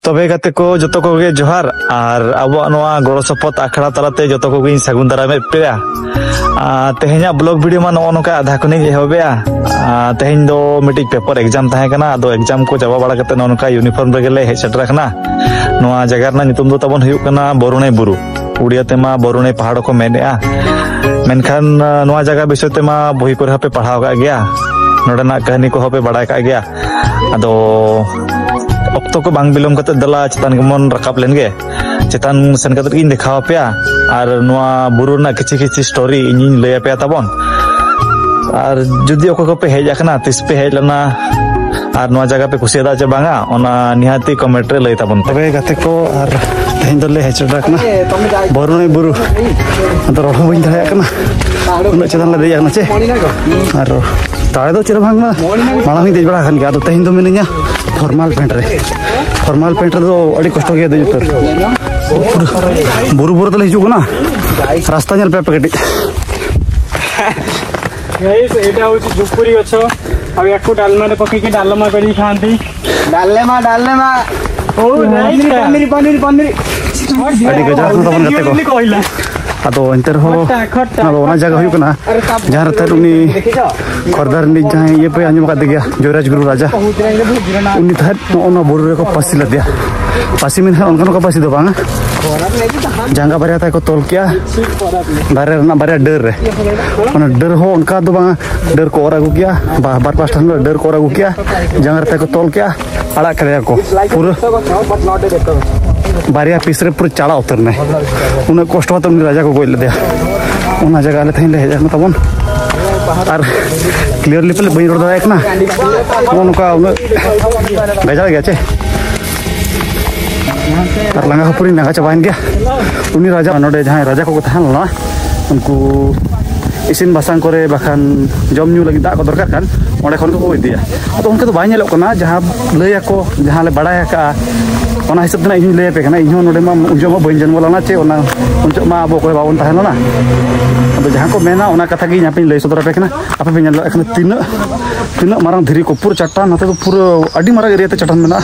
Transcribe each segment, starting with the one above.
तबे गाते को जतो कोगे जोहार और अब गड़ो सपद आखड़ा तलाते जतो कोगे सागुन दारामे पे तेहेኛ ब्लॉग वीडियो मा नो नोका आधा खनि एहबेया तेहेñ दो मिटिक पेपर एग्जाम ताहे कना आदो एग्जाम को चाबा बाड़ा कते नो नोका यूनिफॉर्म रेगेले हेज सेटर कना नोआ जगह रना नितुम दो तबन हुयुक कना बरुणे बुरु उड़िया तेमा बरुणे पहाड़ को मेनेआ मेनखान नोआ जगह विषय तेमा बही करे हपे पढ़ाव का गया नोडना कहानी को हपे बाड़ा का गया आदो अक्तो को बांग बिलोम कते दला चितान गमन रकाब लेनगे चितान सेन कते इन देखाव पेया और नोआ बुरु ना किछि किछि स्टोरी इनि लय पेया तबन और जुदी ओको को पे हेज आकना तिस पे हेज लना और नोआ जगह पे कुसियादा चे बांगा ओना निहाती कमेंट रे लय तबन तबे गाते को और तेहेñ दले हेज राखना बरुणे बुरु अदो रोड बइन दाया कना उन चितान ले देया चे और ताळे दो चिर भांग मालामी देज बड़ा खान गया तो तेहेñ दो मिनिया फॉर्मल पेंट दो अड़ी कष्ट गया दे जुतर बुरु बुरु तले हिजु ना रास्ता नेल पे पेकटी गाइस एटा होची जुपुरी गछ अब याको डालमा रे पके के डालमा करी खांती डालमा ओ नहीं पनीर अड़ी गजा तो बन गते को कहला अदो इंटर हो अदो ओना जगह हुई कना जहां रते उनी खरदार नि जहां ये पे अंजम का दिया जोराज गुरु राजा उनी थात ओना बुरु रे को पासी ल दिया पासी में उनका को पासी दो बांगा जंगा बारे ता को तोल किया बारे ना बारे डर रे ओना डर हो उनका दो बांगा डर को और आगु किया बार पास ठन डर को और आगु किया जंगा रे को तोल किया अड़ा करे को पूरा बारिया पीसरे पूरा चाड़ा उतरने उन कष्ट होता उन राजा को गोल दिया उन जगह ले थैले हेजा तबन और क्लियरली पे बई रोड दायक ना उनका गजा गया चे और लंगा पूरी नगा चाबाइन गया उनी राजा नोडे जहां राजा को तहन ना उनको इसिन बासांग करे बखान जम न्यू लगी दा को दरकार कान ओंडे खन को इदिया तो उनके तो बाय नेलो कना जहां लया को जहां ले बड़ाया का ओना हिसाब तना इन ले पे कना इन नोडे मा उजो मा बइन जन्म लाना चे ओना उनचो मा अबो को बावन तहन ना तो जहां को मेना ओना कथा गी यापे लय सदर पे कना आपे पे नेल एखन तीन मारंग धीरी को पूरा चट्टान नते तो पूरा अडी मारा एरिया ते चट्टान मेना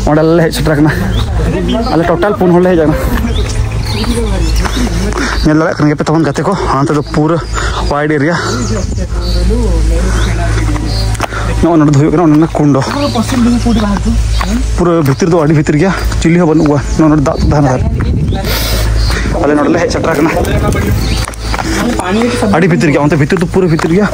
ओंडे ले छटरा कना आले टोटल पुन होले जाना नेल ला कन पे तवन गते को हां तो पूरा वाइड एरिया नो नोड धोय कना ओना कुंडो पूरा भीतर दो अडी भीतर गया चिल्ली हो बनुवा नो नोड दा धान अले नोड ले छटरा कना अड़ी भीतर गया उनते भीतर तो पूरा भीतर गया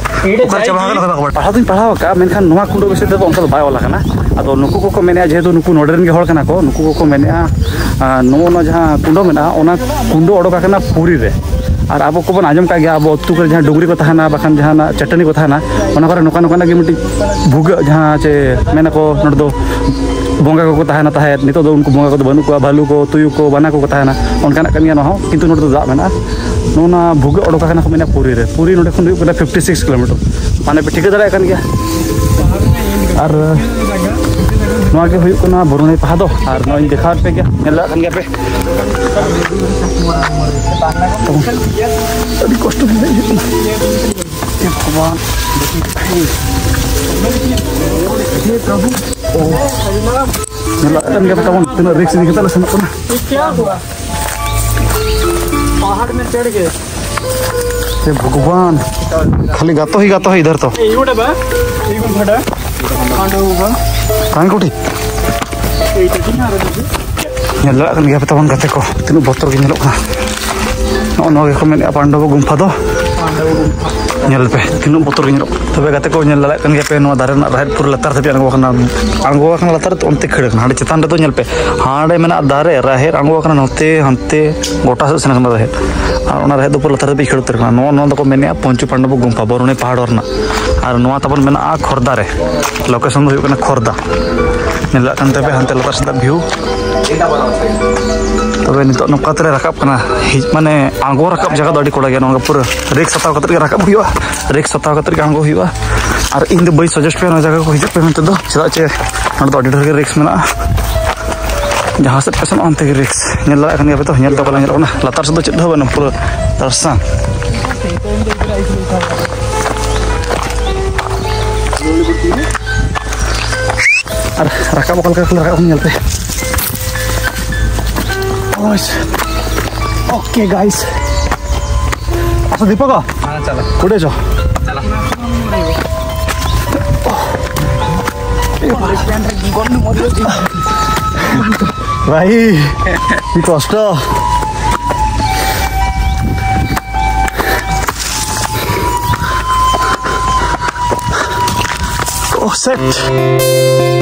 ओकर चबा गला पढ़ा दिन पढ़ाव का मेनखान नोवा कुंडो विषय दे उनका बाय वाला कना अदो नुकु को मेने जेहेतु नुकु नोडरन के होल कना को नुकु को मेने नो नो जहां कुंडो मेना ओना कुंडो ओडो कना पूरी रे और अब को बन आजम का गया अब अतु कर जहां डुगरी को थाना बखान जहां चटनी को थाना ओना पर नोका नोका गे मिटी भुग जहां चे मेना को नोड दो बोंगा को थाना ताहे नितो दो उनको बोंगा को बनु को भालू को तुयु को बना को थाना उनका कनिया न हो किंतु नोड दो जा मेना नोना भुग ओडो का को मेना पूरी रे पूरी नोडे खन 56 किलोमीटर माने पे ठिका दरा कन गया और नोआ के हुई कोना बरुणे पहा दो और नोई देखा पे गया नेला कन गया पे अभी कष्ट भगवान हे प्रभु ओ नेला कन गया तवन तीन रिक्स निकता लसन कोना क्या हुआ पहाड़ में चढ़ गए हे भगवान खाली गातो ही इधर तो ए गोटे बा ए कोन फटा कांडो बा कान कोठी ए तकी ना रे नेला कन गया तवन गाते को तीन बोतर के नेलो का नो के कमेंट पांडव गुम्फा दो नेल पे तीन बोतर के नेलो तबे गाते को नेल ला कन गया पे नो दारे ना राइट पूरा लतार से आंगो खान लतार तो अंते खड़े हां चितान रे तो नेल पे हां मेना दारे राहेर आंगो खान नोते हंते गोटा से सेन रहे और ओना रहे तो पूरा लतार पे खड़ उतर नो नो को मेने पंचु पांडव गुम्फा बरुणे पहाड़ रना और नोआ तबन मेना खरदा रे लोकेशन हो कना खरदा नेल कन तबे हंते लतार से व्यू तबे नितो नकातरे रकाब कना माने आंगो रकाब जगह दो अडी कोड़ा गया नोंगा पूरा रिक्स सताव कतर के रकाब हुआ रिक्स सताव कतर के आंगो हुआ और इन दे बई सजेस्ट पे ना जगह को हिजक पे मनते दो चदा चे नड अडी ढर के रिक्स मेना जहां से पेसन अंते के रिक्स नेल ला कन तो नेल तो कला नेल ना लतार से दो चद हो बन पूरा तरसा और रकाब कल के रकाब नेल पे ओके गाइस असं दीपक कुठे जा भाई কি কষ্ট ও সেট